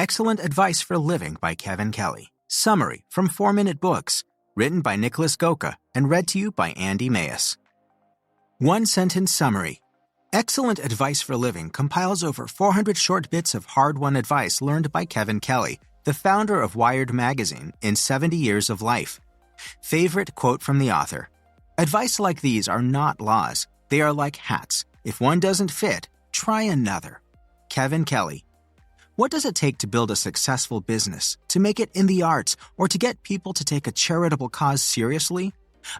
Excellent Advice for Living by Kevin Kelly. Summary from 4-Minute Books. Written by Nicholas Goka and read to you by Andy Mayes. One-sentence summary. Excellent Advice for Living compiles over 400 short bits of hard-won advice learned by Kevin Kelly, the founder of Wired magazine, in 70 years of life. Favorite quote from the author. Advice like these are not laws. They are like hats. If one doesn't fit, try another. Kevin Kelly. What does it take to build a successful business, to make it in the arts, or to get people to take a charitable cause seriously?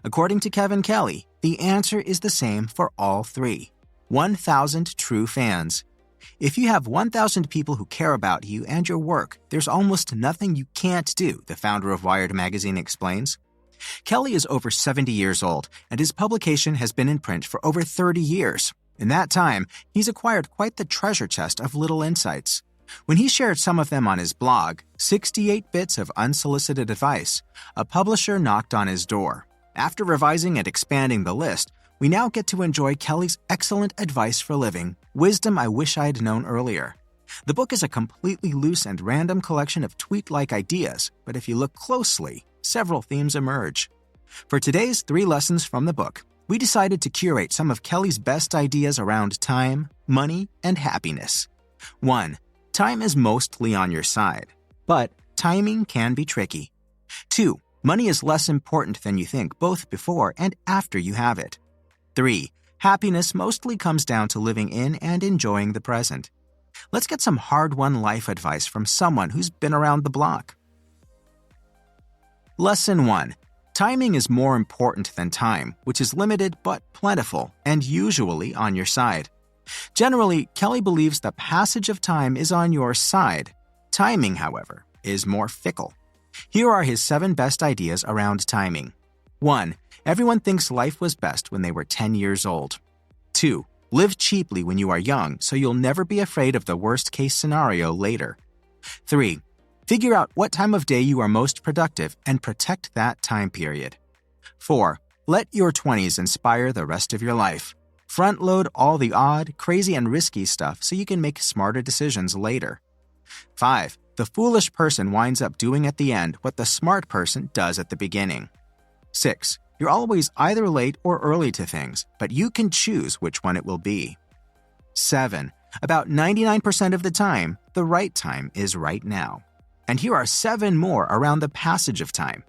According to Kevin Kelly, the answer is the same for all three. 1,000 true fans. If you have 1,000 people who care about you and your work, there's almost nothing you can't do, the founder of Wired magazine explains. Kelly is over 70 years old, and his publication has been in print for over 30 years. In that time, he's acquired quite the treasure chest of little insights. When he shared some of them on his blog, 68 Bits of Unsolicited Advice, a publisher knocked on his door. After revising and expanding the list, we now get to enjoy Kelly's Excellent Advice for Living, Wisdom I Wish I'd Known Earlier. The book is a completely loose and random collection of tweet-like ideas, but if you look closely, several themes emerge. For today's 3 lessons from the book, we decided to curate some of Kelly's best ideas around time, money, and happiness. 1. Time is mostly on your side, but timing can be tricky. 2. Money is less important than you think both before and after you have it. 3. Happiness mostly comes down to living in and enjoying the present. Let's get some hard-won life advice from someone who's been around the block. Lesson 1. Timing is more important than time, which is limited but plentiful and usually on your side. Generally, Kelly believes the passage of time is on your side. Timing, however, is more fickle. Here are his 7 best ideas around timing. 1. Everyone thinks life was best when they were 10 years old. 2. Live cheaply when you are young so you'll never be afraid of the worst-case scenario later. 3. Figure out what time of day you are most productive and protect that time period. 4. Let your 20s inspire the rest of your life. Front-load all the odd, crazy, and risky stuff so you can make smarter decisions later. 5. The foolish person winds up doing at the end what the smart person does at the beginning. 6. You're always either late or early to things, but you can choose which one it will be. 7. About 99% of the time, the right time is right now. And here are 7 more around the passage of time.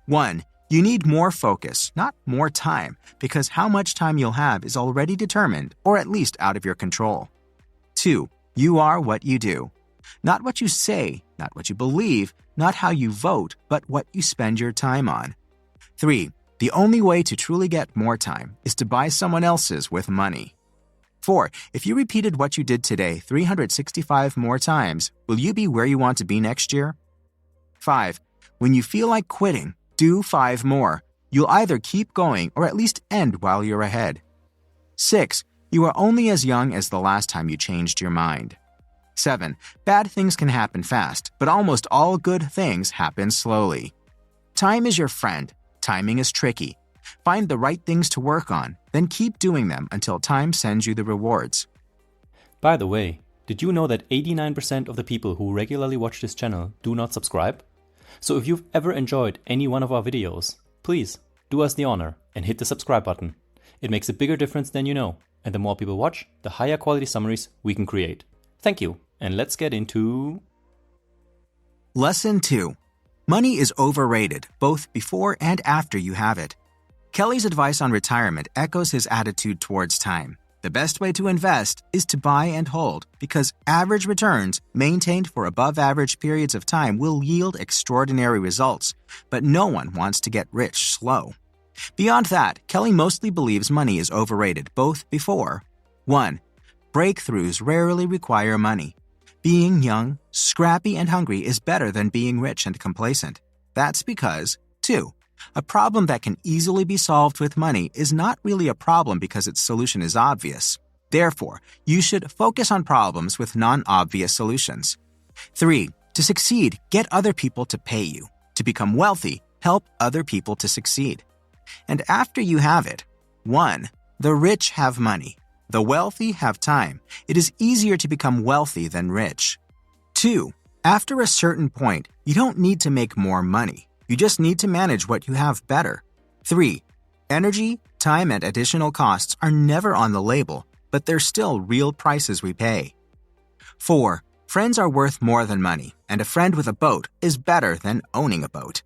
1. You need more focus, not more time, because how much time you'll have is already determined, or at least out of your control. 2. You are what you do. Not what you say, not what you believe, not how you vote, but what you spend your time on. 3. The only way to truly get more time is to buy someone else's with money. 4. If you repeated what you did today 365 more times, will you be where you want to be next year? 5. When you feel like quitting, do 5 more. You'll either keep going or at least end while you're ahead. 6. You are only as young as the last time you changed your mind. 7. Bad things can happen fast, but almost all good things happen slowly. Time is your friend. Timing is tricky. Find the right things to work on, then keep doing them until time sends you the rewards. By the way, did you know that 89% of the people who regularly watch this channel do not subscribe? So if you've ever enjoyed any one of our videos, please do us the honor and hit the subscribe button. It makes a bigger difference than you know, and the more people watch, the higher quality summaries we can create. Thank you, and let's get into... Lesson 2. Money is overrated, both before and after you have it. Kelly's advice on retirement echoes his attitude towards time. The best way to invest is to buy and hold, because average returns maintained for above-average periods of time will yield extraordinary results, but no one wants to get rich slow. Beyond that, Kelly mostly believes money is overrated both before. 1. Breakthroughs rarely require money. Being young, scrappy, and hungry is better than being rich and complacent. That's because, 2. A problem that can easily be solved with money is not really a problem because its solution is obvious. Therefore, you should focus on problems with non-obvious solutions. 3. To succeed, get other people to pay you. To become wealthy, help other people to succeed. And after you have it, 1. The rich have money. The wealthy have time. It is easier to become wealthy than rich. 2. After a certain point, you don't need to make more money. You just need to manage what you have better. 3. Energy, time, and additional costs are never on the label, but they're still real prices we pay. 4. Friends are worth more than money, and a friend with a boat is better than owning a boat.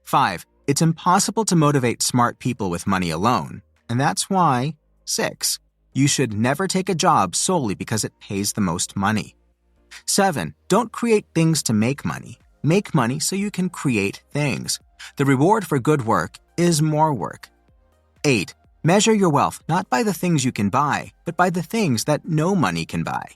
5. It's impossible to motivate smart people with money alone, and that's why. 6. You should never take a job solely because it pays the most money. 7. Don't create things to make money. Make money so you can create things. The reward for good work is more work. 8. Measure your wealth not by the things you can buy, but by the things that no money can buy.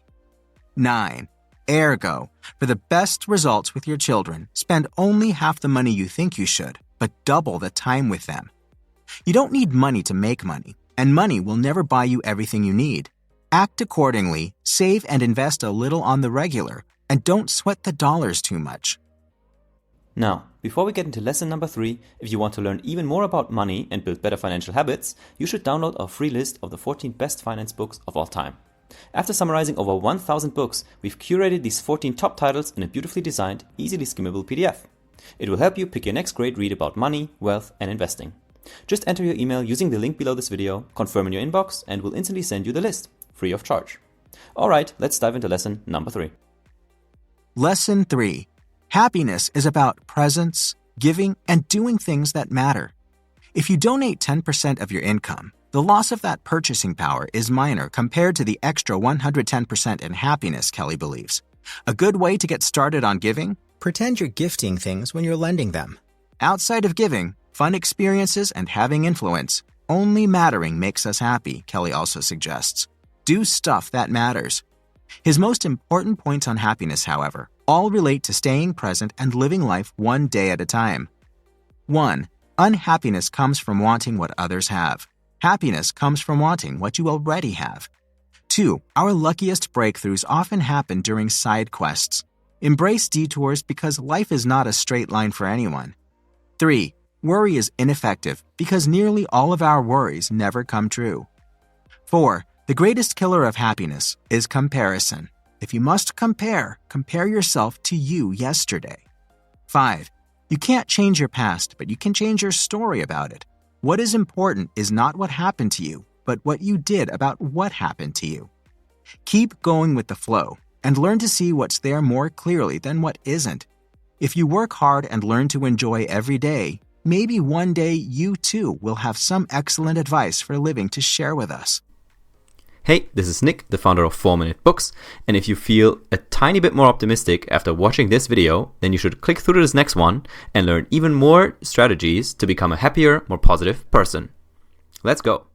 9. Ergo, for the best results with your children, spend only half the money you think you should, but double the time with them. You don't need money to make money, and money will never buy you everything you need. Act accordingly, save and invest a little on the regular, and don't sweat the dollars too much. Now, before we get into lesson number 3, if you want to learn even more about money and build better financial habits, you should download our free list of the 14 best finance books of all time. After summarizing over 1,000 books, we've curated these 14 top titles in a beautifully designed, easily skimmable PDF. It will help you pick your next great read about money, wealth, and investing. Just enter your email using the link below this video, confirm in your inbox, and we'll instantly send you the list, free of charge. Alright, let's dive into lesson number 3. Lesson 3. Happiness is about presence, giving, and doing things that matter. If you donate 10% of your income, the loss of that purchasing power is minor compared to the extra 110% in happiness, Kelly believes. A good way to get started on giving? Pretend you're gifting things when you're lending them. Outside of giving, fun experiences and having influence, only mattering makes us happy, Kelly also suggests. Do stuff that matters. His most important points on happiness, however, all relate to staying present and living life one day at a time. 1. Unhappiness comes from wanting what others have. Happiness comes from wanting what you already have. 2. Our luckiest breakthroughs often happen during side quests. Embrace detours because life is not a straight line for anyone. 3. Worry is ineffective because nearly all of our worries never come true. 4. The greatest killer of happiness is comparison. If you must compare yourself to you yesterday. 5. You can't change your past, but you can change your story about it. What is important is not what happened to you, but what you did about what happened to you. Keep going with the flow and learn to see what's there more clearly than what isn't. If you work hard and learn to enjoy every day, maybe one day you too will have some excellent advice for living to share with us. Hey, this is Nick, the founder of 4-Minute Books, and if you feel a tiny bit more optimistic after watching this video, then you should click through to this next one and learn even more strategies to become a happier, more positive person. Let's go!